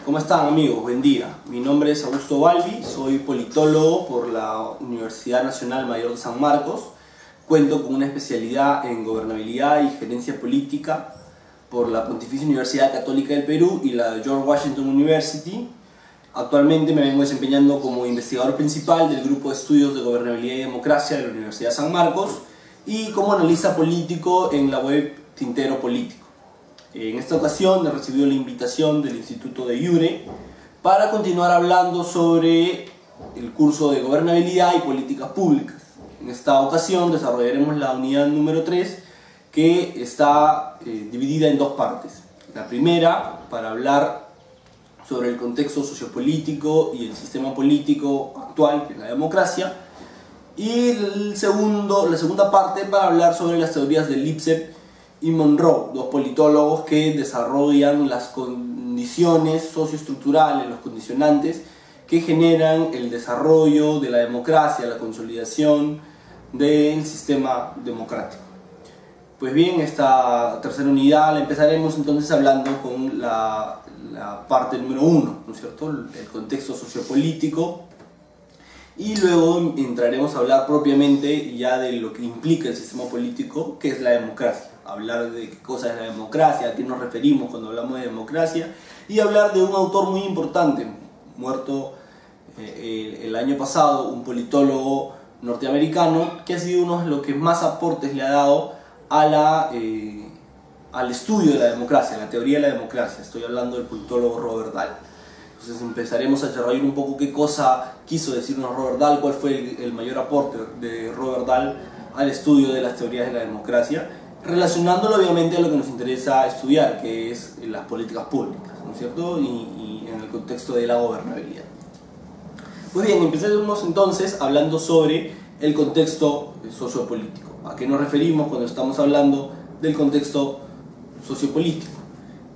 ¿Cómo están, amigos? Buen día. Mi nombre es Augusto Balbi, soy politólogo por la Universidad Nacional Mayor de San Marcos. Cuento con una especialidad en gobernabilidad y gerencia política por la Pontificia Universidad Católica del Perú y la George Washington University. Actualmente me vengo desempeñando como investigador principal del Grupo de Estudios de Gobernabilidad y Democracia de la Universidad de San Marcos y como analista político en la web Tintero Político. En esta ocasión he recibido la invitación del Instituto de Iure para continuar hablando sobre el curso de Gobernabilidad y Políticas Públicas. En esta ocasión desarrollaremos la unidad número 3, que está dividida en dos partes. La primera, para hablar sobre el contexto sociopolítico y el sistema político actual, que es la democracia, y la segunda parte para hablar sobre las teorías de Lipset y Monroe, dos politólogos que desarrollan las condiciones socioestructurales, los condicionantes que generan el desarrollo de la democracia, la consolidación del sistema democrático. Pues bien, esta tercera unidad la empezaremos entonces hablando con la parte número 1, ¿no es cierto? El contexto sociopolítico, y luego entraremos a hablar propiamente ya de lo que implica el sistema político, que es la democracia. Hablar de qué cosa es la democracia, a qué nos referimos cuando hablamos de democracia, y hablar de un autor muy importante, muerto el año pasado, un politólogo norteamericano, que ha sido uno de los que más aportes le ha dado a al estudio de la democracia, la teoría de la democracia. Estoy hablando del politólogo Robert Dahl. Entonces empezaremos a desarrollar un poco qué cosa quiso decirnos Robert Dahl, cuál fue el mayor aporte de Robert Dahl al estudio de las teorías de la democracia, relacionándolo obviamente a lo que nos interesa estudiar, que es las políticas públicas, ¿no es cierto? Y en el contexto de la gobernabilidad. Pues bien, empecemos entonces hablando sobre el contexto sociopolítico. ¿A qué nos referimos cuando estamos hablando del contexto sociopolítico?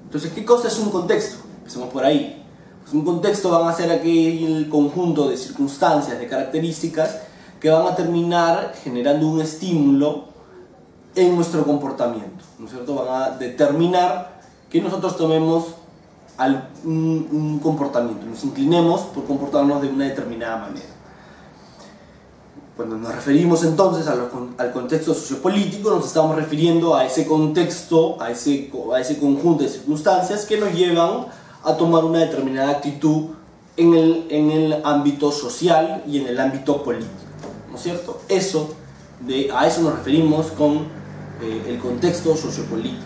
Entonces, ¿qué cosa es un contexto? Empecemos por ahí. Pues un contexto van a ser aquel conjunto de circunstancias, de características que van a terminar generando un estímulo en nuestro comportamiento, ¿no es cierto? Van a determinar que nosotros tomemos un comportamiento, nos inclinemos por comportarnos de una determinada manera. Cuando nos referimos entonces al contexto sociopolítico, nos estamos refiriendo a ese contexto, a ese conjunto de circunstancias que nos llevan a tomar una determinada actitud en el ámbito social y en el ámbito político, ¿no es cierto? A eso nos referimos con el contexto sociopolítico.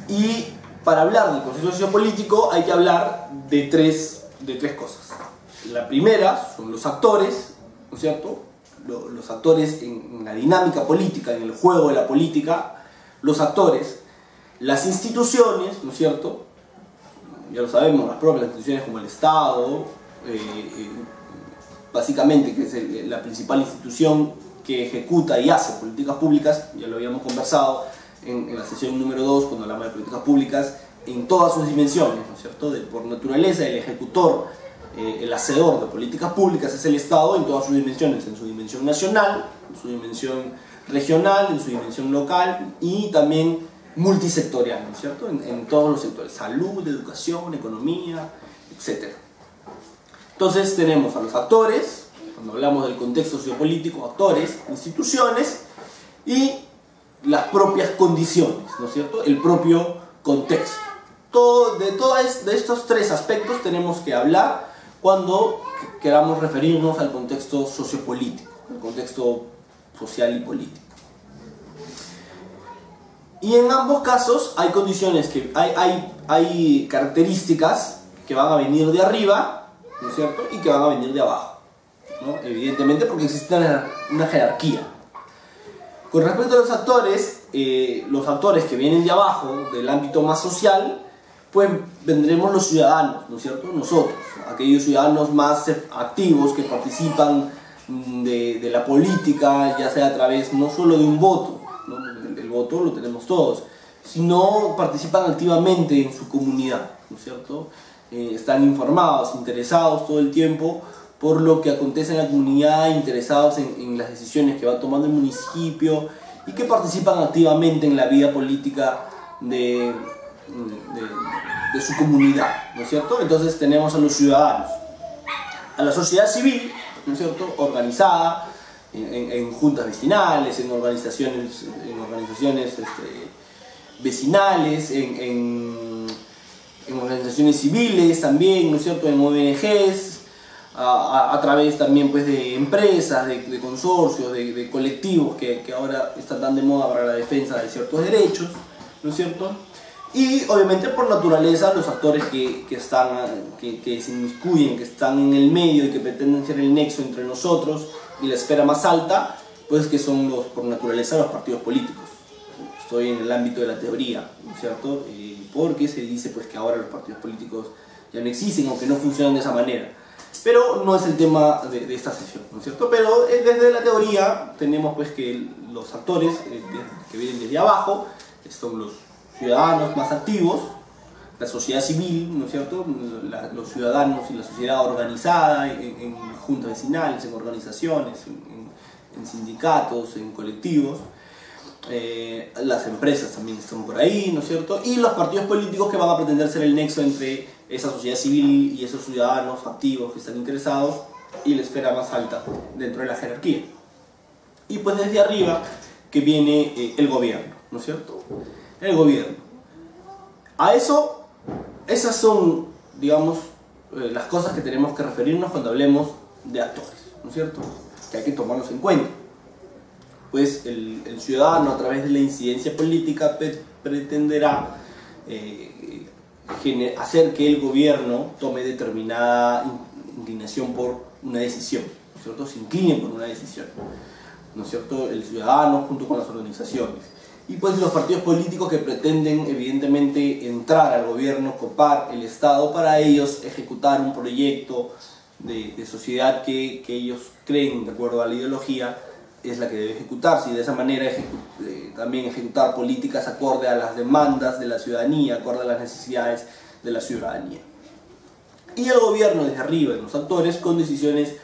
Y para hablar del contexto sociopolítico hay que hablar de tres cosas. La primera son los actores, ¿no es cierto? Los actores en la dinámica política, en el juego de la política, los actores, las instituciones, ¿no es cierto? Ya lo sabemos, las propias instituciones como el Estado, básicamente, que es la principal institución que ejecuta y hace políticas públicas. Ya lo habíamos conversado en la sesión número 2 cuando hablamos de políticas públicas en todas sus dimensiones, ¿no es cierto? Por naturaleza, el ejecutor, el hacedor de políticas públicas es el Estado en todas sus dimensiones, en su dimensión nacional, en su dimensión regional, en su dimensión local y también multisectorial, ¿no es cierto? En todos los sectores: salud, educación, economía, etc. Entonces tenemos a los actores, cuando hablamos del contexto sociopolítico, actores, instituciones y las propias condiciones, ¿no es cierto? El propio contexto. De estos tres aspectos tenemos que hablar cuando queramos referirnos al contexto sociopolítico, al contexto social y político. Y en ambos casos hay condiciones, hay características que van a venir de arriba, ¿no es cierto? Y que van a venir de abajo, ¿no? Evidentemente, porque existe una jerarquía. Con respecto a los actores que vienen de abajo, del ámbito más social, pues vendremos los ciudadanos, ¿no es cierto? Nosotros, aquellos ciudadanos más activos que participan de la política, ya sea a través no solo de un voto, ¿no? El voto lo tenemos todos, sino participan activamente en su comunidad, ¿no es cierto? Están informados, interesados todo el tiempo por lo que acontece en la comunidad, interesados en las decisiones que va tomando el municipio y que participan activamente en la vida política de de su comunidad, ¿no es cierto? Entonces tenemos a los ciudadanos, a la sociedad civil, ¿no es cierto?, organizada en juntas vecinales, en organizaciones vecinales, en organizaciones civiles también, ¿no es cierto?, en ONGs, a través también pues de empresas, de consorcios, de colectivos que ahora están tan de moda para la defensa de ciertos derechos, ¿no es cierto? Y obviamente por naturaleza los actores que se inmiscuyen, que están en el medio y que pretenden ser el nexo entre nosotros y la esfera más alta, pues que son por naturaleza los partidos políticos. Estoy en el ámbito de la teoría, ¿no es cierto? Porque se dice pues que ahora los partidos políticos ya no existen o que no funcionan de esa manera. Pero no es el tema de esta sesión, ¿no es cierto? Pero desde la teoría tenemos pues que los actores que vienen desde abajo son los ciudadanos más activos, la sociedad civil, ¿no es cierto?, los ciudadanos y la sociedad organizada en juntas vecinales, en organizaciones, en sindicatos, en colectivos. Las empresas también están por ahí, ¿no es cierto? Y los partidos políticos que van a pretender ser el nexo entre esa sociedad civil y esos ciudadanos activos que están interesados y la esfera más alta dentro de la jerarquía. Y pues desde arriba que viene el gobierno, ¿no es cierto? El gobierno. A eso, esas son, digamos, las cosas que tenemos que referirnos cuando hablemos de actores, ¿no es cierto? Que hay que tomarlos en cuenta. Pues el ciudadano a través de la incidencia política pretenderá hacer que el gobierno tome determinada inclinación por una decisión, ¿no es cierto? Se incline por una decisión, ¿no es cierto? El ciudadano junto con las organizaciones. Y pues los partidos políticos que pretenden evidentemente entrar al gobierno, copar el Estado para ellos ejecutar un proyecto de sociedad que ellos creen, de acuerdo a la ideología, es la que debe ejecutarse, y de esa manera también ejecutar políticas acorde a las demandas de la ciudadanía, acorde a las necesidades de la ciudadanía. Y el gobierno desde arriba, los actores, con decisiones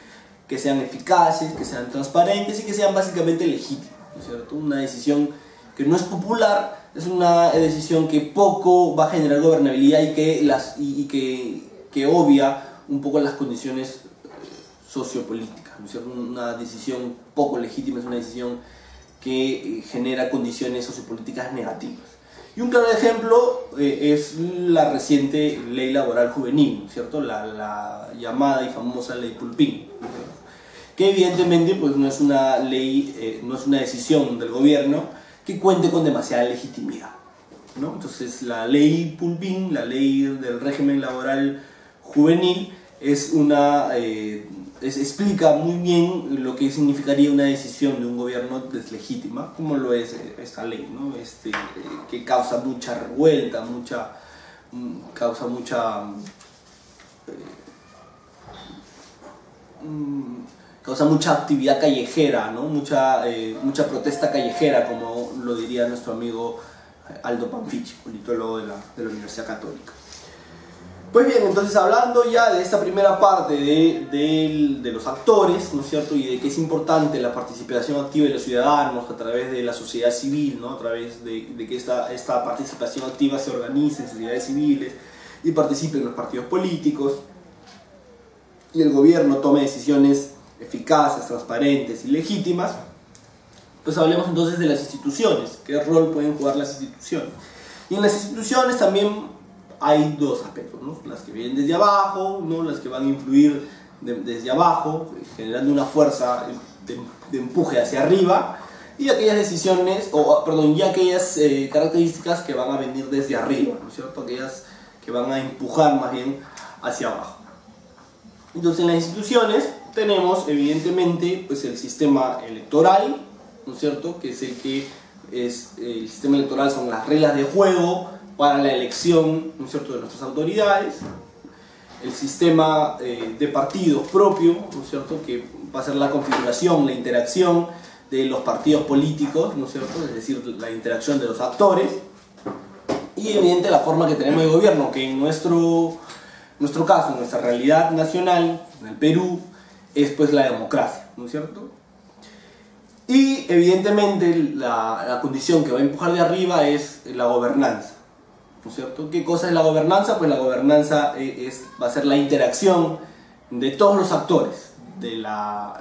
que sean eficaces, que sean transparentes y que sean básicamente legítimas, ¿no es cierto? Una decisión que no es popular, es una decisión que poco va a generar gobernabilidad y que obvia un poco las condiciones sociopolíticas, ¿no es cierto? Una decisión poco legítima es una decisión que genera condiciones sociopolíticas negativas. Y un claro ejemplo es la reciente ley laboral juvenil, ¿no es cierto? La llamada y famosa ley Pulpín, ¿no es cierto? Que evidentemente pues, no es una ley, no es una decisión del gobierno que cuente con demasiada legitimidad, ¿no? Entonces la ley Pulpín, la ley del régimen laboral juvenil, explica muy bien lo que significaría una decisión de un gobierno deslegítima, como lo es esta ley, ¿no? Que causa mucha revuelta, causa mucha actividad callejera, ¿no? Mucha protesta callejera, como lo diría nuestro amigo Aldo Panfichi, politólogo de la Universidad Católica. Pues bien, entonces hablando ya de esta primera parte de los actores, ¿no es cierto? Y de que es importante la participación activa de los ciudadanos a través de la sociedad civil, ¿no? A través de que esta participación activa se organice en sociedades civiles y participe en los partidos políticos y el gobierno tome decisiones eficaces, transparentes y legítimas. Pues hablemos entonces de las instituciones, qué rol pueden jugar las instituciones. Y en las instituciones también hay dos aspectos, ¿no? Las que vienen desde abajo, ¿no? Las que van a influir desde abajo, generando una fuerza de empuje hacia arriba, y aquellas decisiones, y aquellas características que van a venir desde arriba, ¿no es cierto? Aquellas que van a empujar más bien hacia abajo. Entonces en las instituciones tenemos evidentemente pues, el sistema electoral, ¿no es cierto? Que es el sistema electoral son las reglas de juego para la elección, ¿no es cierto?, de nuestras autoridades, el sistema de partidos propio, ¿no es cierto?, que va a ser la configuración, la interacción de los partidos políticos, ¿no es cierto?, es decir, la interacción de los actores, y evidente la forma que tenemos de gobierno, que en nuestro caso, en nuestra realidad nacional, en el Perú, es pues la democracia, ¿no es cierto? Y evidentemente la condición que va a empujar de arriba es la gobernanza. ¿no es cierto? ¿Qué cosa es la gobernanza? Pues la gobernanza va a ser la interacción de todos los actores, de la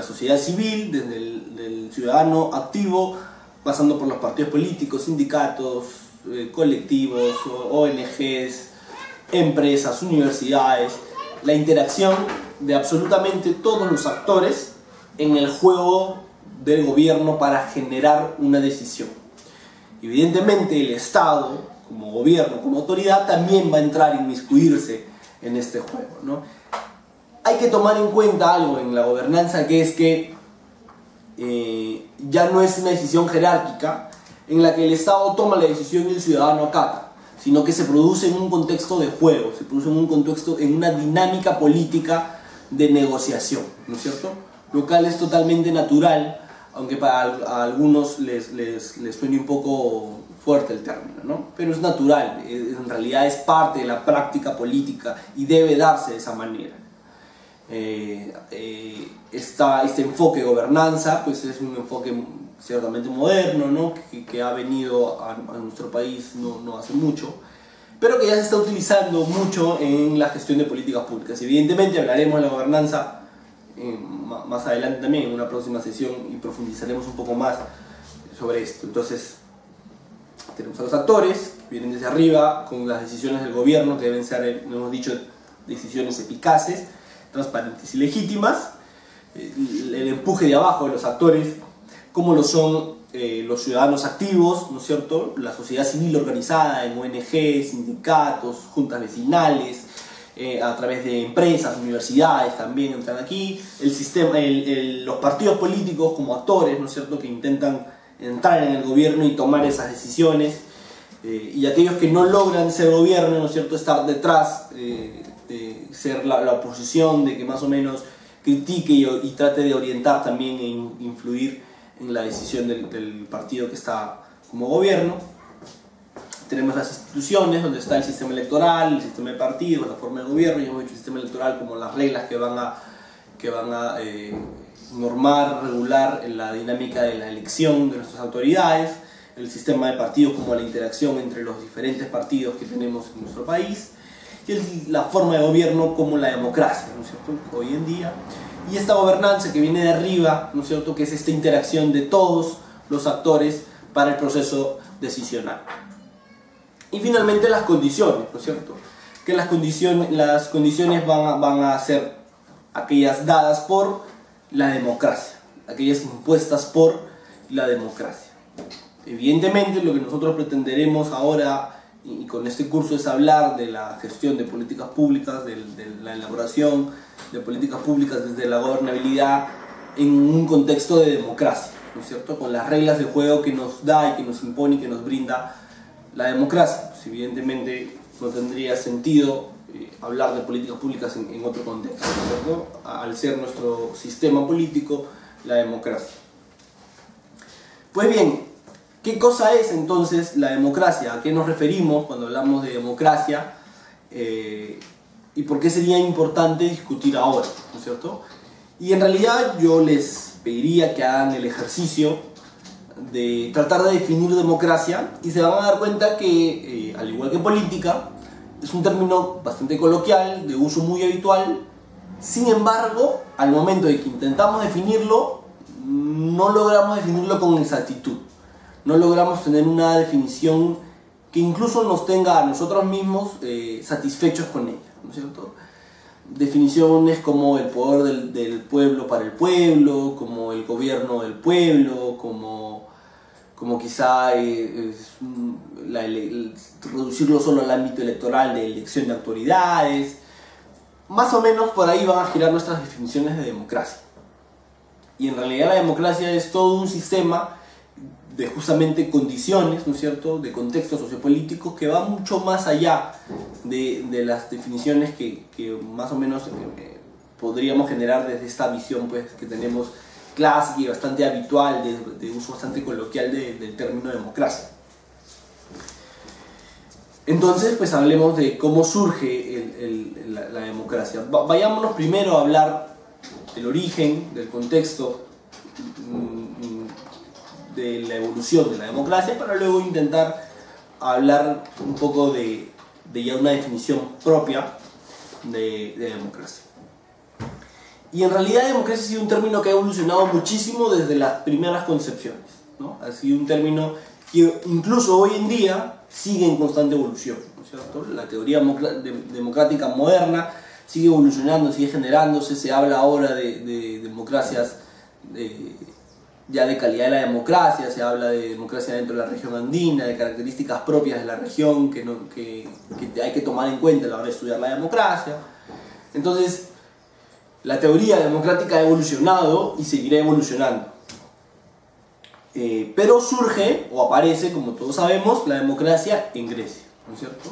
sociedad civil, desde del ciudadano activo, pasando por los partidos políticos, sindicatos, colectivos, ONGs, empresas, universidades, la interacción de absolutamente todos los actores en el juego del gobierno para generar una decisión. Evidentemente el Estado, como gobierno, como autoridad, también va a entrar a inmiscuirse en este juego, ¿no? Hay que tomar en cuenta algo en la gobernanza, que es que ya no es una decisión jerárquica en la que el Estado toma la decisión y el ciudadano acata, sino que se produce en un contexto de juego, se produce en un contexto, en una dinámica política de negociación, ¿no es cierto? Lo cual es totalmente natural, aunque para algunos les suene un poco fuerte el término, ¿no? Pero es natural, en realidad es parte de la práctica política y debe darse de esa manera. Este enfoque de gobernanza pues es un enfoque ciertamente moderno, ¿no? que ha venido a nuestro país no hace mucho, pero que ya se está utilizando mucho en la gestión de políticas públicas. Evidentemente hablaremos de la gobernanza más adelante también en una próxima sesión y profundizaremos un poco más sobre esto. Entonces tenemos a los actores que vienen desde arriba con las decisiones del gobierno, que deben ser, hemos dicho, decisiones eficaces, transparentes y legítimas. El empuje de abajo de los actores, como lo son los ciudadanos activos, ¿no es cierto? La sociedad civil organizada en ONGs, sindicatos, juntas vecinales, a través de empresas, universidades también entran aquí, el sistema, los partidos políticos como actores, ¿no es cierto?, que intentan entrar en el gobierno y tomar esas decisiones, y aquellos que no logran ser gobierno, ¿no es cierto?, estar detrás, de ser la oposición, de que más o menos critique y trate de orientar también e influir en la decisión del partido que está como gobierno. Tenemos las instituciones, donde está el sistema electoral, el sistema de partidos, la forma de gobierno, y hemos dicho el sistema electoral como las reglas que van a normar, regular la dinámica de la elección de nuestras autoridades, el sistema de partidos como la interacción entre los diferentes partidos que tenemos en nuestro país, y la forma de gobierno como la democracia, ¿no es cierto?, hoy en día. Y esta gobernanza que viene de arriba, ¿no es cierto?, que es esta interacción de todos los actores para el proceso decisional. Y finalmente las condiciones, ¿no es cierto?, que las condiciones van a ser aquellas dadas por la democracia, aquellas impuestas por la democracia. Evidentemente lo que nosotros pretenderemos ahora y con este curso es hablar de la gestión de políticas públicas, de la elaboración de políticas públicas desde la gobernabilidad en un contexto de democracia, ¿no es cierto?, con las reglas de juego que nos da y que nos impone y que nos brinda la democracia. Pues evidentemente no tendría sentido hablar de políticas públicas en otro contexto, ¿no es cierto?, al ser nuestro sistema político la democracia. Pues bien, ¿qué cosa es entonces la democracia? ¿A qué nos referimos cuando hablamos de democracia? ¿Y por qué sería importante discutir ahora? ¿No es cierto? Y en realidad yo les pediría que hagan el ejercicio de tratar de definir democracia y se van a dar cuenta que, al igual que política, es un término bastante coloquial, de uso muy habitual. Sin embargo, al momento de que intentamos definirlo, no logramos definirlo con exactitud. No logramos tener una definición que incluso nos tenga a nosotros mismos satisfechos con ella, ¿no es cierto? Definiciones como el poder del pueblo para el pueblo, como el gobierno del pueblo, como quizá reducirlo solo al ámbito electoral de elección de autoridades. Más o menos por ahí van a girar nuestras definiciones de democracia. Y en realidad la democracia es todo un sistema de justamente condiciones, ¿no es cierto?, de contextos sociopolíticos que va mucho más allá de las definiciones que más o menos podríamos generar desde esta visión pues, que tenemos clásica y bastante habitual, de uso bastante coloquial del término democracia. Entonces, pues hablemos de cómo surge la democracia. Vayámonos primero a hablar del origen, del contexto, de la evolución de la democracia, para luego intentar a hablar un poco de ya una definición propia de democracia. Y en realidad democracia ha sido un término que ha evolucionado muchísimo desde las primeras concepciones, ¿no? Ha sido un término que incluso hoy en día sigue en constante evolución, ¿no es cierto? La teoría democrática moderna sigue evolucionando, sigue generándose. Se habla ahora de democracias ya de calidad de la democracia, se habla de democracia dentro de la región andina, de características propias de la región que hay que tomar en cuenta a la hora de estudiar la democracia. Entonces, la teoría democrática ha evolucionado y seguirá evolucionando. Pero surge, o aparece, como todos sabemos, la democracia en Grecia, ¿no es cierto?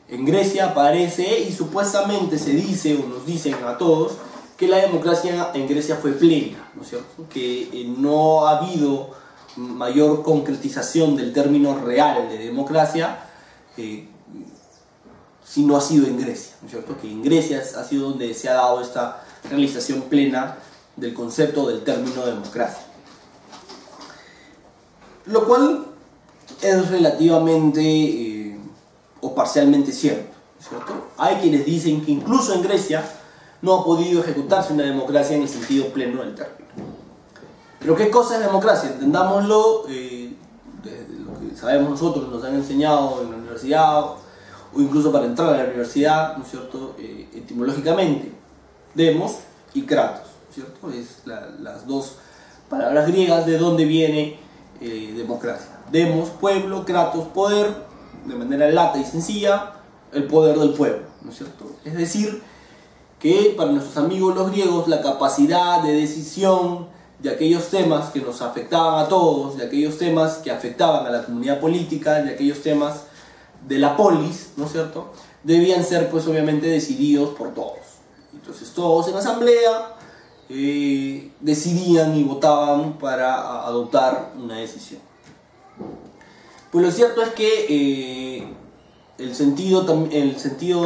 En Grecia aparece y supuestamente se dice, o nos dicen a todos, que la democracia en Grecia fue plena, ¿no es cierto? Que no ha habido mayor concretización del término real de democracia si no ha sido en Grecia, ¿no es cierto? Que en Grecia ha sido donde se ha dado esta realización plena del concepto del término democracia. Lo cual es relativamente o parcialmente cierto, ¿no es cierto? Hay quienes dicen que incluso en Grecia no ha podido ejecutarse una democracia en el sentido pleno del término. Pero ¿qué cosa es democracia? Entendámoslo desde lo que sabemos nosotros, nos han enseñado en la universidad, o incluso para entrar a la universidad, ¿no es cierto? Etimológicamente, demos y kratos, ¿no es cierto? Es las dos palabras griegas de donde viene democracia. Demos, pueblo; kratos, poder, de manera lata y sencilla, el poder del pueblo, ¿no es cierto? Es decir, que para nuestros amigos los griegos la capacidad de decisión de aquellos temas que nos afectaban a todos, de aquellos temas que afectaban a la comunidad política, de aquellos temas de la polis, ¿no es cierto?, debían ser pues obviamente decididos por todos. Entonces todos en asamblea decidían y votaban para adoptar una decisión. Pues lo cierto es que el sentido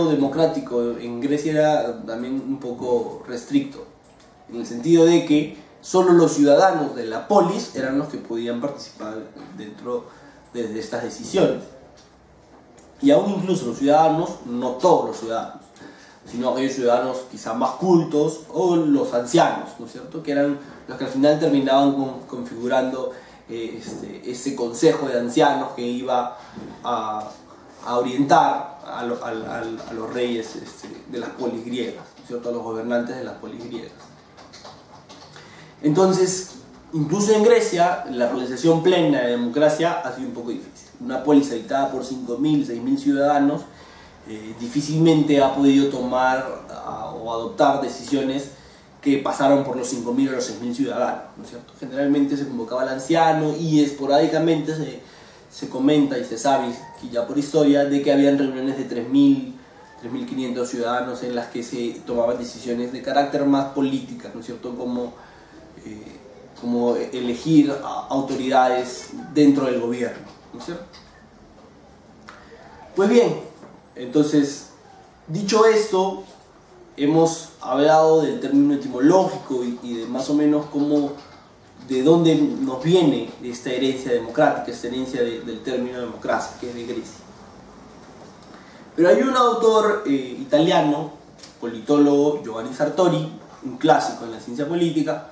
democrático en Grecia era también un poco restricto, en el sentido de que solo los ciudadanos de la polis eran los que podían participar dentro de estas decisiones. Y aún incluso los ciudadanos, no todos los ciudadanos, sino aquellos ciudadanos quizá más cultos o los ancianos, ¿no es cierto?, que eran los que al final terminaban configurando ese consejo de ancianos que iba a orientar a los reyes de las polis griegas, ¿no es cierto?, a los gobernantes de las polis griegas. Entonces, incluso en Grecia, la realización plena de democracia ha sido un poco difícil. Una polis habitada por 5.000, 6.000 ciudadanos difícilmente ha podido tomar o adoptar decisiones que pasaron por los 5.000 o los 6.000 ciudadanos, ¿no es cierto? Generalmente se convocaba al anciano y esporádicamente se comenta y se sabe, que ya por historia, de que habían reuniones de 3.000, 3.500 ciudadanos en las que se tomaban decisiones de carácter más políticas, ¿no es cierto?, como elegir autoridades dentro del gobierno, ¿no es cierto? Pues bien, entonces, dicho esto, hemos hablado del término etimológico y de más o menos de dónde nos viene esta herencia democrática, esta herencia del término democracia, que es de Grecia. Pero hay un autor italiano, politólogo, Giovanni Sartori, un clásico en la ciencia política,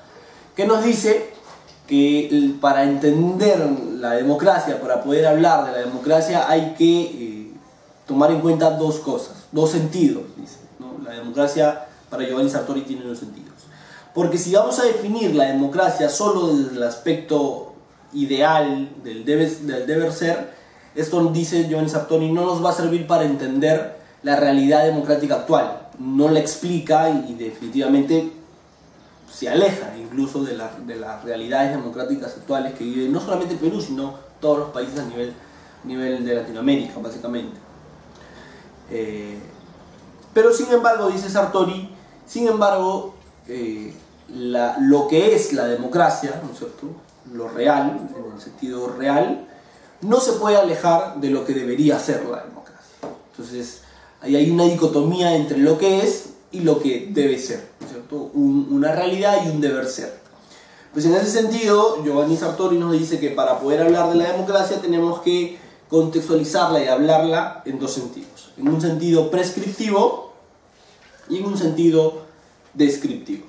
que nos dice que para entender la democracia, para poder hablar de la democracia, hay que tomar en cuenta dos cosas, dos sentidos, dice, ¿no? La democracia para Giovanni Sartori tiene dos sentidos. Porque si vamos a definir la democracia solo desde el aspecto ideal del deber ser, esto, dice Giovanni Sartori, no nos va a servir para entender la realidad democrática actual. No la explica y definitivamente se aleja incluso de las realidades democráticas actuales que viven no solamente Perú, sino todos los países a nivel de Latinoamérica, básicamente. Pero sin embargo, dice Sartori, lo que es la democracia, ¿no es cierto?, lo real, en el sentido real, no se puede alejar de lo que debería ser la democracia. Entonces, ahí hay una dicotomía entre lo que es y lo que debe ser, ¿no es cierto?, una realidad y un deber ser. Pues en ese sentido, Giovanni Sartori nos dice que para poder hablar de la democracia tenemos que contextualizarla y hablarla en dos sentidos. En un sentido prescriptivo y en un sentido descriptivo.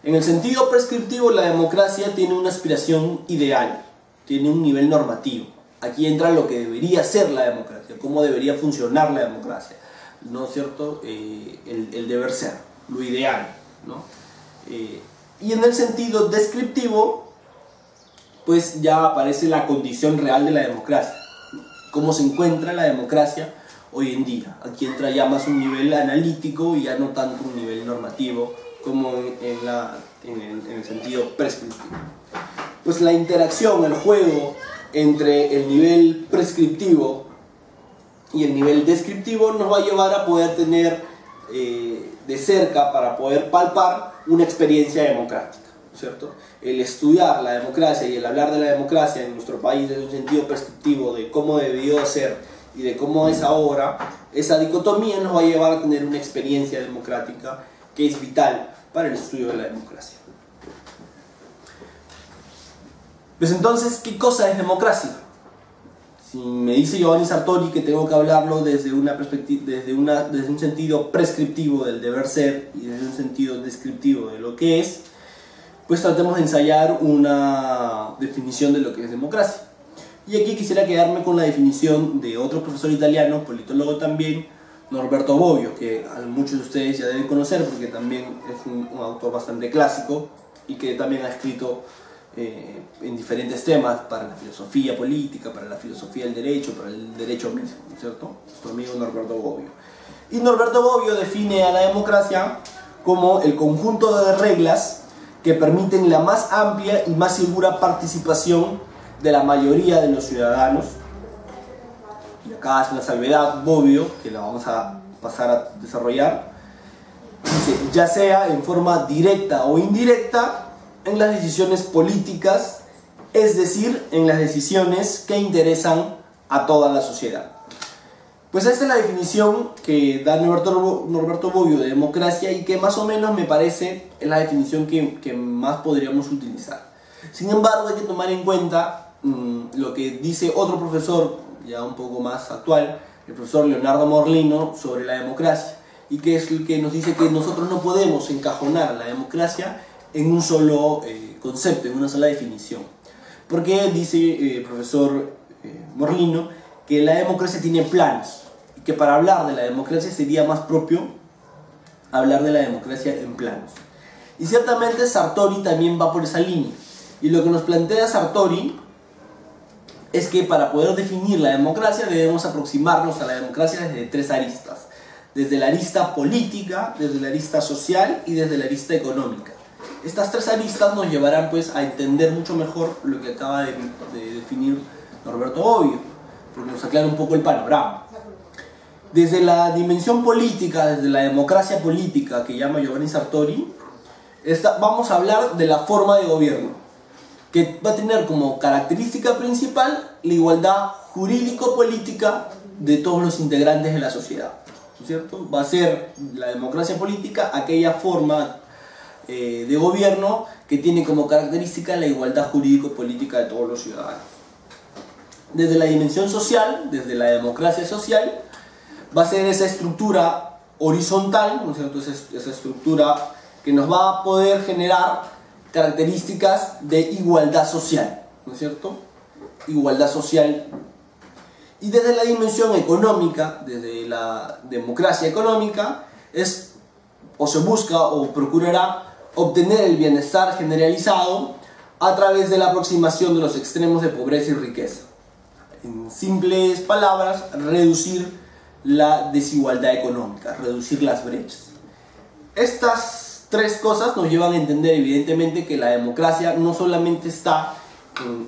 En el sentido prescriptivo, la democracia tiene una aspiración ideal, tiene un nivel normativo. Aquí entra lo que debería ser la democracia, cómo debería funcionar la democracia, ¿no es cierto? El deber ser, lo ideal, ¿no? Y en el sentido descriptivo, pues ya aparece la condición real de la democracia, cómo se encuentra la democracia hoy en día. Aquí entra ya más un nivel analítico y ya no tanto un nivel normativo como en el sentido prescriptivo. Pues la interacción, el juego entre el nivel prescriptivo y el nivel descriptivo nos va a llevar a poder tener de cerca, para poder palpar una experiencia democrática, ¿cierto? El estudiar la democracia y el hablar de la democracia en nuestro país desde un sentido prescriptivo de cómo debió ser y de cómo es ahora, esa dicotomía nos va a llevar a tener una experiencia democrática que es vital para el estudio de la democracia. Pues entonces, ¿qué cosa es democracia? Si me dice Giovanni Sartori que tengo que hablarlo desde una perspectiva, desde un sentido prescriptivo del deber ser y desde un sentido descriptivo de lo que es, pues tratemos de ensayar una definición de lo que es democracia. Y aquí quisiera quedarme con la definición de otro profesor italiano, politólogo también, Norberto Bobbio, que muchos de ustedes ya deben conocer porque también es un autor bastante clásico y que también ha escrito en diferentes temas para la filosofía política, para la filosofía del derecho, para el derecho mismo, ¿no es cierto? Nuestro amigo Norberto Bobbio. Y Norberto Bobbio define a la democracia como el conjunto de reglas que permiten la más amplia y más segura participación de la mayoría de los ciudadanos. Y acá hace una salvedad, Bobbio, que la vamos a pasar a desarrollar. Dice, ya sea en forma directa o indirecta, en las decisiones políticas, es decir, en las decisiones que interesan a toda la sociedad. Pues esta es la definición que da Norberto Bobbio de democracia y que más o menos me parece es la definición que más podríamos utilizar. Sin embargo, hay que tomar en cuenta lo que dice otro profesor, ya un poco más actual, el profesor Leonardo Morlino, sobre la democracia, y que es el que nos dice que nosotros no podemos encajonar la democracia en un solo concepto, en una sola definición. Porque dice el profesor Morlino que la democracia tiene planos, y que para hablar de la democracia sería más propio hablar de la democracia en planos. Y ciertamente Sartori también va por esa línea. Y lo que nos plantea Sartori es que para poder definir la democracia debemos aproximarnos a la democracia desde tres aristas. Desde la arista política, desde la arista social y desde la arista económica. Estas tres aristas nos llevarán pues a entender mucho mejor lo que acaba de definir Norberto Bobbio, porque nos aclara un poco el panorama. Desde la dimensión política, desde la democracia política que llama Giovanni Sartori, vamos a hablar de la forma de gobierno, que va a tener como característica principal la igualdad jurídico-política de todos los integrantes de la sociedad, ¿no es cierto? Va a ser la democracia política aquella forma de gobierno que tiene como característica la igualdad jurídico-política de todos los ciudadanos. Desde la dimensión social, desde la democracia social, va a ser esa estructura horizontal, ¿no es cierto? Esa estructura que nos va a poder generar características de igualdad social, ¿no es cierto? Igualdad social. Y desde la dimensión económica, desde la democracia económica, se busca o procurará obtener el bienestar generalizado a través de la aproximación de los extremos de pobreza y riqueza. En simples palabras, reducir la desigualdad económica, reducir las brechas. Estas tres cosas nos llevan a entender evidentemente que la democracia no solamente está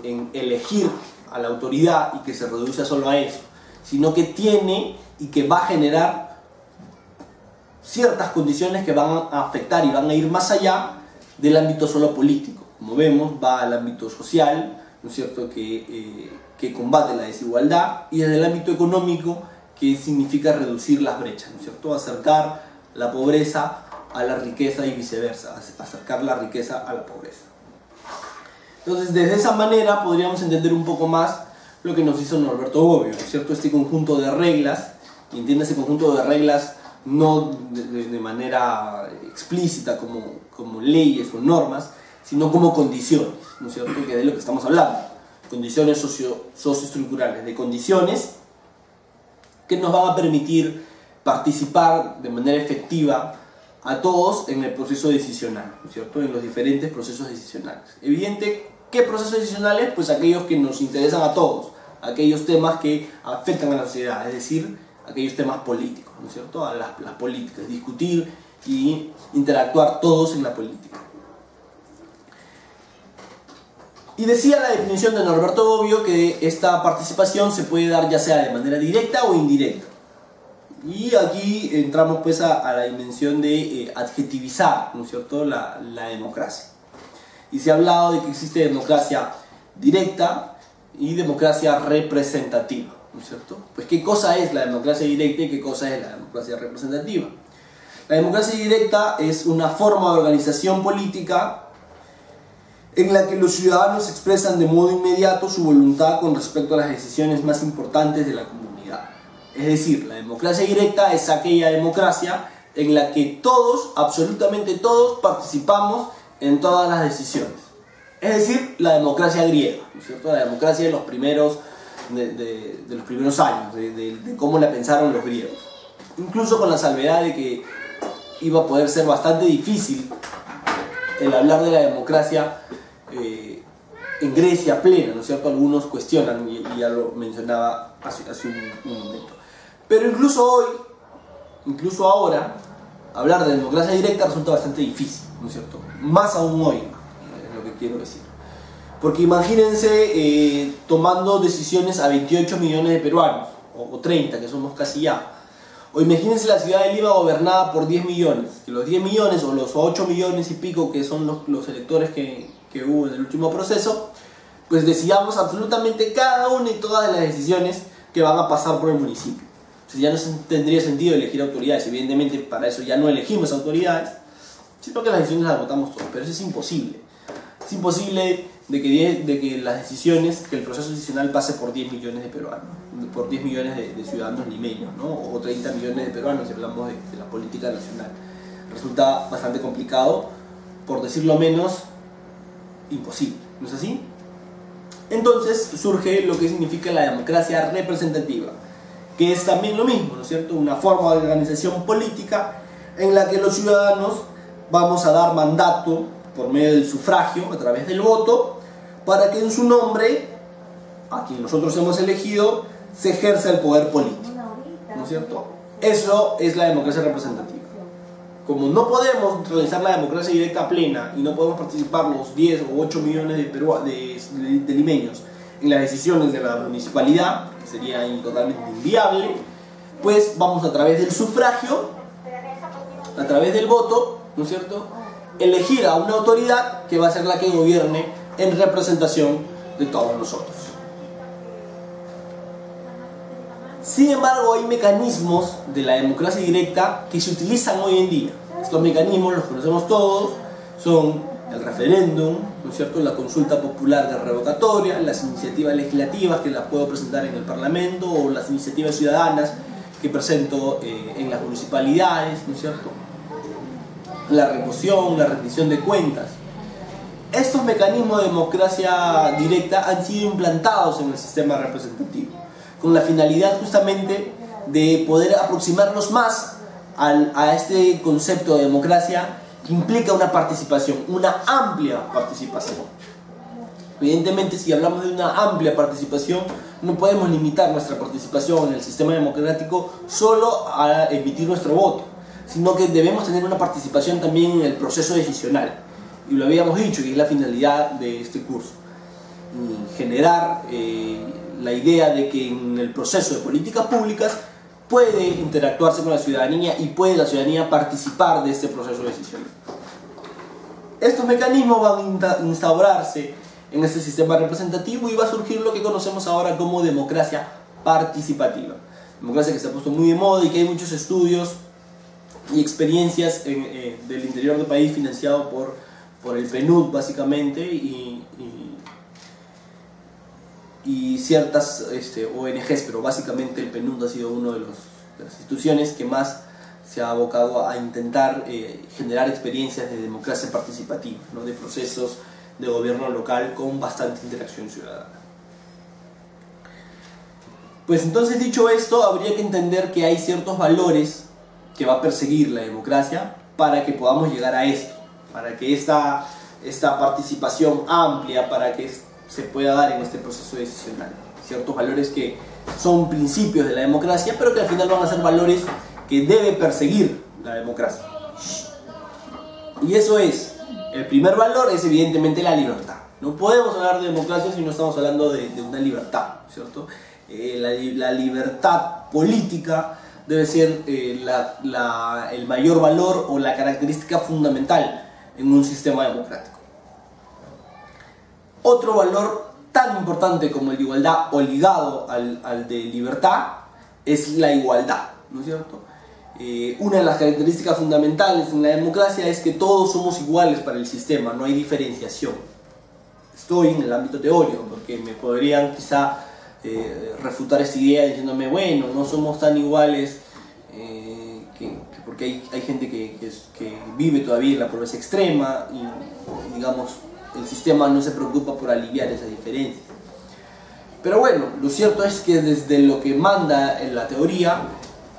en elegir a la autoridad y que se reduce solo a eso, sino que tiene y que va a generar ciertas condiciones que van a afectar y van a ir más allá del ámbito solo político. Como vemos, va al ámbito social, ¿no es cierto?, que combate la desigualdad, y desde el ámbito económico, que significa reducir las brechas, ¿no es cierto?, acercar la pobreza a la riqueza y viceversa, acercar la riqueza a la pobreza. Entonces, desde esa manera podríamos entender un poco más lo que nos hizo Norberto Bobbio, ¿cierto? Este conjunto de reglas, y entiende ese conjunto de reglas no de manera explícita como leyes o normas, sino como condiciones, ¿no es cierto? Que es de lo que estamos hablando, condiciones socioestructurales, de condiciones que nos van a permitir participar de manera efectiva a todos en el proceso decisional, ¿no es cierto? En los diferentes procesos decisionales. Evidente, ¿qué procesos decisionales? Pues aquellos que nos interesan a todos, aquellos temas que afectan a la sociedad, es decir, aquellos temas políticos, ¿no es cierto? A las políticas, discutir y interactuar todos en la política. Y decía la definición de Norberto Bobbio que esta participación se puede dar ya sea de manera directa o indirecta. Y aquí entramos pues a la dimensión de adjetivizar, ¿no es cierto?, la democracia. Y se ha hablado de que existe democracia directa y democracia representativa, ¿no es cierto? Pues ¿qué cosa es la democracia directa y qué cosa es la democracia representativa? La democracia directa es una forma de organización política en la que los ciudadanos expresan de modo inmediato su voluntad con respecto a las decisiones más importantes de la comunidad. Es decir, la democracia directa es aquella democracia en la que todos, absolutamente todos, participamos en todas las decisiones. Es decir, la democracia griega, ¿no es cierto? La democracia de los primeros, de los primeros años, de cómo la pensaron los griegos. Incluso con la salvedad de que iba a poder ser bastante difícil el hablar de la democracia en Grecia plena, ¿no es cierto? Algunos cuestionan, y ya lo mencionaba hace un momento. Pero incluso ahora, hablar de democracia directa resulta bastante difícil, ¿no es cierto? Más aún hoy, es lo que quiero decir. Porque imagínense tomando decisiones a 28 millones de peruanos, o 30, que somos casi ya. O imagínense la ciudad de Lima gobernada por 10 millones, que los 10 millones o los 8 millones y pico que son los electores que hubo en el último proceso, pues decidamos absolutamente cada una y todas de las decisiones que van a pasar por el municipio. Entonces ya no tendría sentido elegir autoridades, evidentemente para eso ya no elegimos autoridades, sino que las decisiones las votamos todos, pero eso es imposible. Es imposible de que las decisiones, que el proceso decisional pase por 10 millones de peruanos, por 10 millones de ciudadanos limeños, ¿no? O 30 millones de peruanos si hablamos de la política nacional. Resulta bastante complicado, por decirlo menos, imposible, ¿no es así? Entonces surge lo que significa la democracia representativa, que es también lo mismo, ¿no es cierto? Una forma de organización política en la que los ciudadanos vamos a dar mandato por medio del sufragio, a través del voto, para que en su nombre, a quien nosotros hemos elegido, se ejerza el poder político, ¿no es cierto? Eso es la democracia representativa. Como no podemos realizar la democracia directa plena y no podemos participar los 10 o 8 millones de limeños en las decisiones de la municipalidad, que sería totalmente inviable, pues vamos a través del sufragio, a través del voto, ¿no es cierto?, elegir a una autoridad que va a ser la que gobierne en representación de todos nosotros. Sin embargo, hay mecanismos de la democracia directa que se utilizan hoy en día. Estos mecanismos los conocemos todos, son el referéndum, ¿no es cierto?, la consulta popular de revocatoria, las iniciativas legislativas que las puedo presentar en el Parlamento, o las iniciativas ciudadanas que presento en las municipalidades, ¿no es cierto?, la remoción, la rendición de cuentas. Estos mecanismos de democracia directa han sido implantados en el sistema representativo, con la finalidad justamente de poder aproximarnos más a este concepto de democracia que implica una participación, una amplia participación. Evidentemente, si hablamos de una amplia participación, no podemos limitar nuestra participación en el sistema democrático solo a emitir nuestro voto, sino que debemos tener una participación también en el proceso decisional. Y lo habíamos dicho, y es la finalidad de este curso. Y generar la idea de que en el proceso de políticas públicas puede interactuarse con la ciudadanía y puede la ciudadanía participar de este proceso decisional. Estos mecanismos van a instaurarse en este sistema representativo y va a surgir lo que conocemos ahora como democracia participativa. Democracia que se ha puesto muy de moda y que hay muchos estudios y experiencias del interior del país financiado por el PNUD básicamente, y y ciertas ONGs, pero básicamente el PNUD ha sido una de las instituciones que más se ha abocado a intentar generar experiencias de democracia participativa, ¿no? De procesos de gobierno local con bastante interacción ciudadana. Pues entonces, dicho esto, habría que entender que hay ciertos valores que va a perseguir la democracia para que podamos llegar a esto, para que esta participación amplia, para que se pueda dar en este proceso decisional. Ciertos valores que son principios de la democracia, pero que al final van a ser valores que debe perseguir la democracia. Y eso es, el primer valor es evidentemente la libertad. No podemos hablar de democracia si no estamos hablando de una libertad, ¿cierto? La libertad política debe ser el mayor valor o la característica fundamental en un sistema democrático. Otro valor tan importante como el de igualdad o ligado al de libertad es la igualdad, ¿no es cierto? Una de las características fundamentales en la democracia es que todos somos iguales para el sistema, no hay diferenciación. Estoy en el ámbito teórico, porque me podrían quizá refutar esta idea diciéndome, bueno, no somos tan iguales, porque hay gente que vive todavía en la pobreza extrema y digamos, el sistema no se preocupa por aliviar esa diferencia. Pero bueno, lo cierto es que desde lo que manda en la teoría,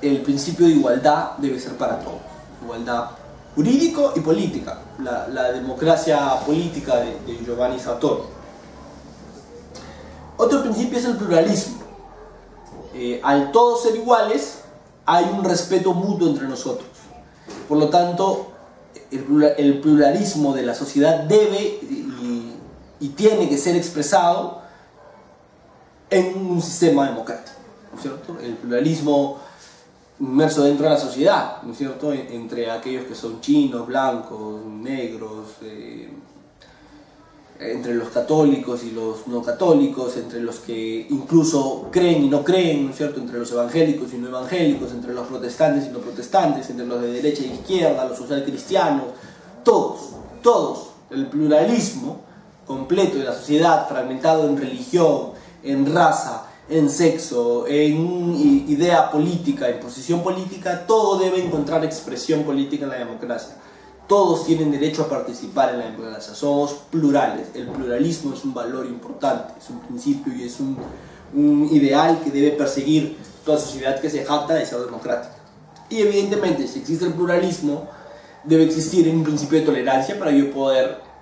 el principio de igualdad debe ser para todos. Igualdad jurídico y política. La democracia política de Giovanni Sartori. Otro principio es el pluralismo. Al todos ser iguales, hay un respeto mutuo entre nosotros. Por lo tanto, el pluralismo de la sociedad debe y tiene que ser expresado en un sistema democrático, ¿no es cierto? El pluralismo inmerso dentro de la sociedad, ¿no es cierto? Entre aquellos que son chinos, blancos, negros, entre los católicos y los no católicos, entre los que incluso creen y no creen, ¿no es cierto? Entre los evangélicos y no evangélicos, entre los protestantes y no protestantes, entre los de derecha e izquierda, los social cristianos, todos, el pluralismo completo de la sociedad, fragmentado en religión, en raza, en sexo, en idea política, en posición política, todo debe encontrar expresión política en la democracia. Todos tienen derecho a participar en la democracia, somos plurales. El pluralismo es un valor importante, es un principio y es un ideal que debe perseguir toda sociedad que se jacta de ser democrática. Y evidentemente, si existe el pluralismo, debe existir un principio de tolerancia para yo poder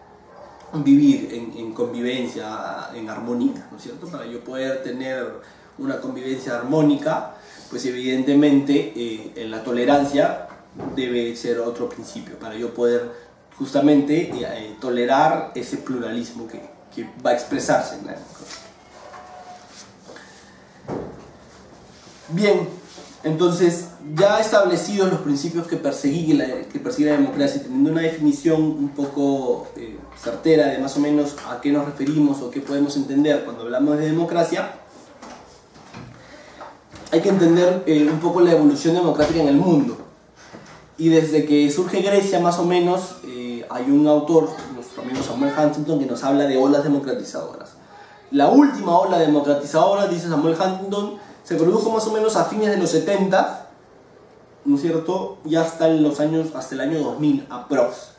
vivir en convivencia, en armonía, ¿no es cierto? Para yo poder tener una convivencia armónica, pues evidentemente en la tolerancia debe ser otro principio, para yo poder justamente tolerar ese pluralismo que va a expresarse en la democracia. Bien, entonces ya establecidos los principios que persigue la democracia, teniendo una definición un poco certera de más o menos a qué nos referimos o qué podemos entender cuando hablamos de democracia, hay que entender un poco la evolución democrática en el mundo. Y desde que surge Grecia, más o menos, hay un autor, nuestro amigo Samuel Huntington, que nos habla de olas democratizadoras. La última ola democratizadora, dice Samuel Huntington, se produjo más o menos a fines de los 70, ¿no es cierto? Y hasta el año 2000 aprox.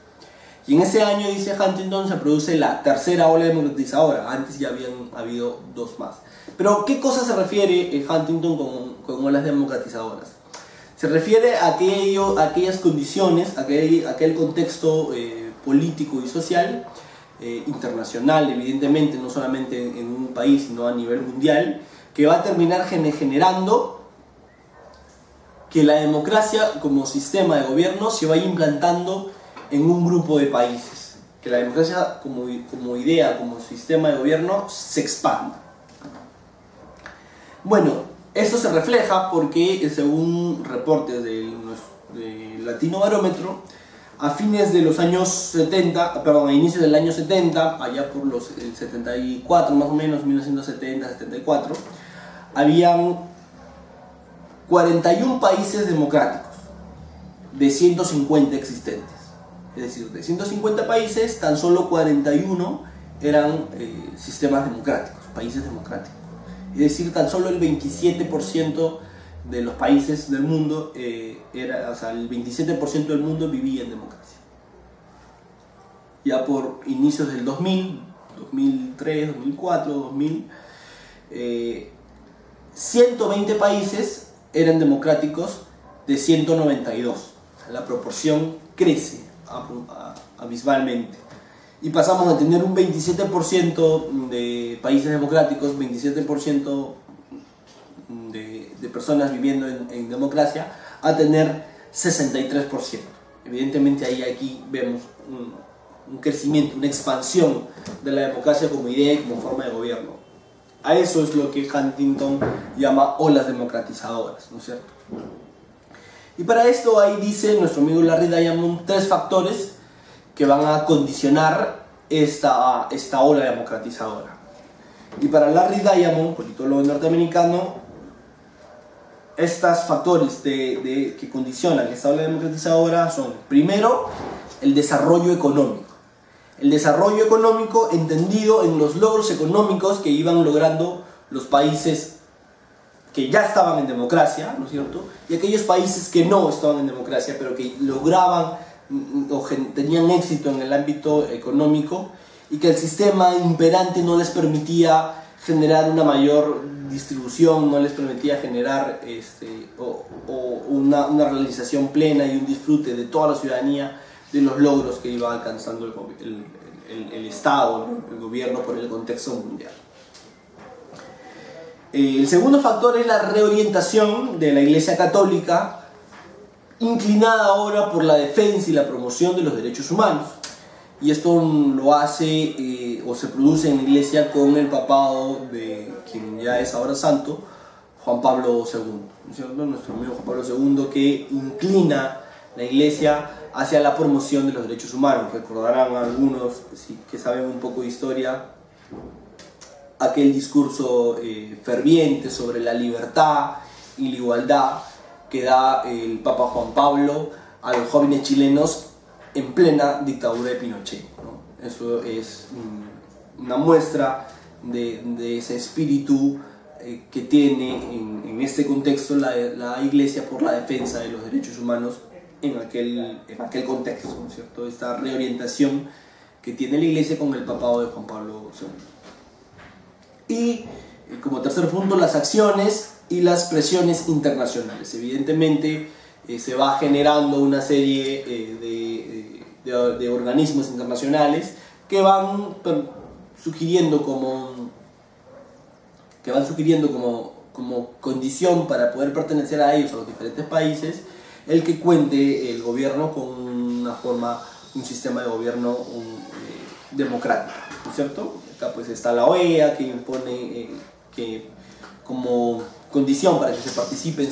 Y en ese año, dice Huntington, se produce la tercera ola democratizadora. Antes ya habían habido dos más. Pero, ¿qué cosa se refiere Huntington con olas democratizadoras? Se refiere a aquellas condiciones, aquel contexto político y social, internacional, evidentemente, no solamente en un país, sino a nivel mundial, que va a terminar generando que la democracia como sistema de gobierno se vaya implantando en un grupo de países, que la democracia como idea, como sistema de gobierno se expanda. Bueno, esto se refleja porque según reportes del Latino Barómetro, a fines de los años 70, perdón, a inicios del año 70, allá por el 74 más o menos, 1970-74, habían 41 países democráticos de 150 existentes. Es decir, de 150 países, tan solo 41 eran sistemas democráticos, países democráticos. Es decir, tan solo el 27% de los países del mundo, el 27% del mundo vivía en democracia. Ya por inicios del 2000, 2003, 2004, 2000, 120 países eran democráticos de 192. La proporción crece abismalmente. Y pasamos de tener un 27% de países democráticos, 27% de personas viviendo en democracia, a tener 63%. Evidentemente aquí vemos un crecimiento, una expansión de la democracia como idea y como forma de gobierno. A eso es lo que Huntington llama olas democratizadoras, ¿no es cierto? Y para esto ahí dice nuestro amigo Larry Diamond 3 factores que van a condicionar esta ola democratizadora. Y para Larry Diamond, politólogo norteamericano, estos factores que condicionan esta ola democratizadora son, primero, el desarrollo económico. El desarrollo económico entendido en los logros económicos que iban logrando los países que ya estaban en democracia, ¿no es cierto? Y aquellos países que no estaban en democracia, pero que lograban o tenían éxito en el ámbito económico y que el sistema imperante no les permitía generar una mayor distribución, no les permitía generar una realización plena y un disfrute de toda la ciudadanía de los logros que iba alcanzando el Estado, el gobierno por el contexto mundial. El segundo factor es la reorientación de la Iglesia Católica, inclinada ahora por la defensa y la promoción de los derechos humanos. Y esto lo hace o se produce en la Iglesia con el papado de quien ya es ahora santo, Juan Pablo II, ¿no es cierto? Nuestro amigo Juan Pablo II, que inclina la Iglesia hacia la promoción de los derechos humanos. Recordarán algunos que saben un poco de historia aquel discurso ferviente sobre la libertad y la igualdad que da el Papa Juan Pablo a los jóvenes chilenos en plena dictadura de Pinochet, ¿no? Eso es una muestra de ese espíritu que tiene en este contexto la Iglesia por la defensa de los derechos humanos en aquel contexto, ¿no es cierto? Esta reorientación que tiene la Iglesia con el papado de Juan Pablo II. Y como tercer punto, las acciones y las presiones internacionales. Evidentemente se va generando una serie de organismos internacionales que van sugiriendo como condición para poder pertenecer a ellos, a los diferentes países, el que cuente el gobierno con un sistema de gobierno democrático, ¿no es cierto? Acá pues está la OEA, que impone que como condición para que se participe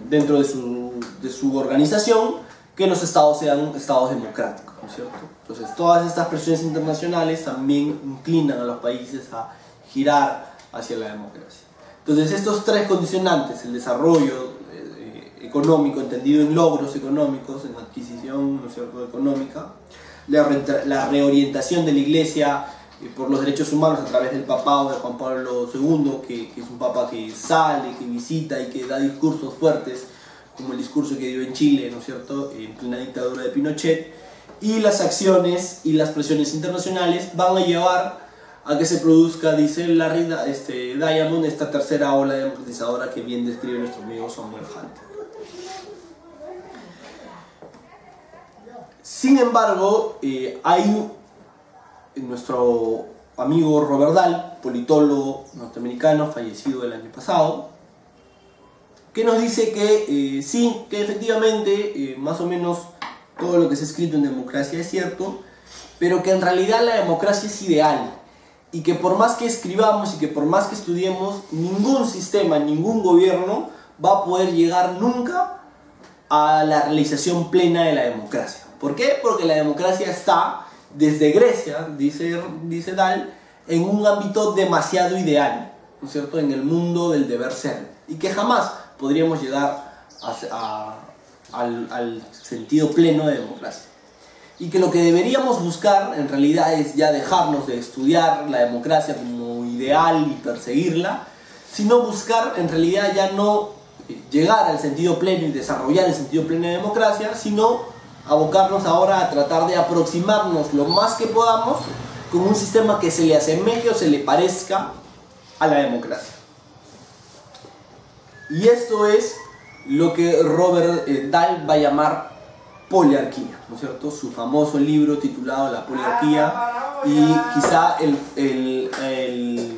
dentro de su organización, que los estados sean estados democráticos, ¿no es cierto? Entonces todas estas presiones internacionales también inclinan a los países a girar hacia la democracia. Entonces estos tres condicionantes, el desarrollo económico entendido en logros económicos, en adquisición, ¿no es cierto?, económica, la reorientación de la Iglesia por los derechos humanos a través del papado de Juan Pablo II, que es un papa que sale, que visita y que da discursos fuertes, como el discurso que dio en Chile, ¿no es cierto?, en plena dictadura de Pinochet, y las acciones y las presiones internacionales van a llevar a que se produzca, dice Larry Diamond, esta tercera ola democratizadora que bien describe nuestro amigo Samuel Huntington. Sin embargo, hay nuestro amigo Robert Dahl, politólogo norteamericano fallecido el año pasado, que nos dice que sí, que efectivamente más o menos todo lo que se ha escrito en democracia es cierto, pero que en realidad la democracia es ideal y que por más que escribamos y que por más que estudiemos, ningún sistema, ningún gobierno va a poder llegar nunca a la realización plena de la democracia. ¿Por qué? Porque la democracia está, desde Grecia, dice Dahl, en un ámbito demasiado ideal, ¿no es cierto?, en el mundo del deber ser, y que jamás podríamos llegar al sentido pleno de democracia. y que lo que deberíamos buscar en realidad es ya dejarnos de estudiar la democracia como ideal y perseguirla, sino buscar en realidad ya no llegar al sentido pleno y desarrollar el sentido pleno de democracia, sino abocarnos ahora a tratar de aproximarnos lo más que podamos con un sistema que se le asemeje o se le parezca a la democracia. Y esto es lo que Robert Dahl va a llamar poliarquía, ¿no es cierto? Su famoso libro titulado La poliarquía, y quizá el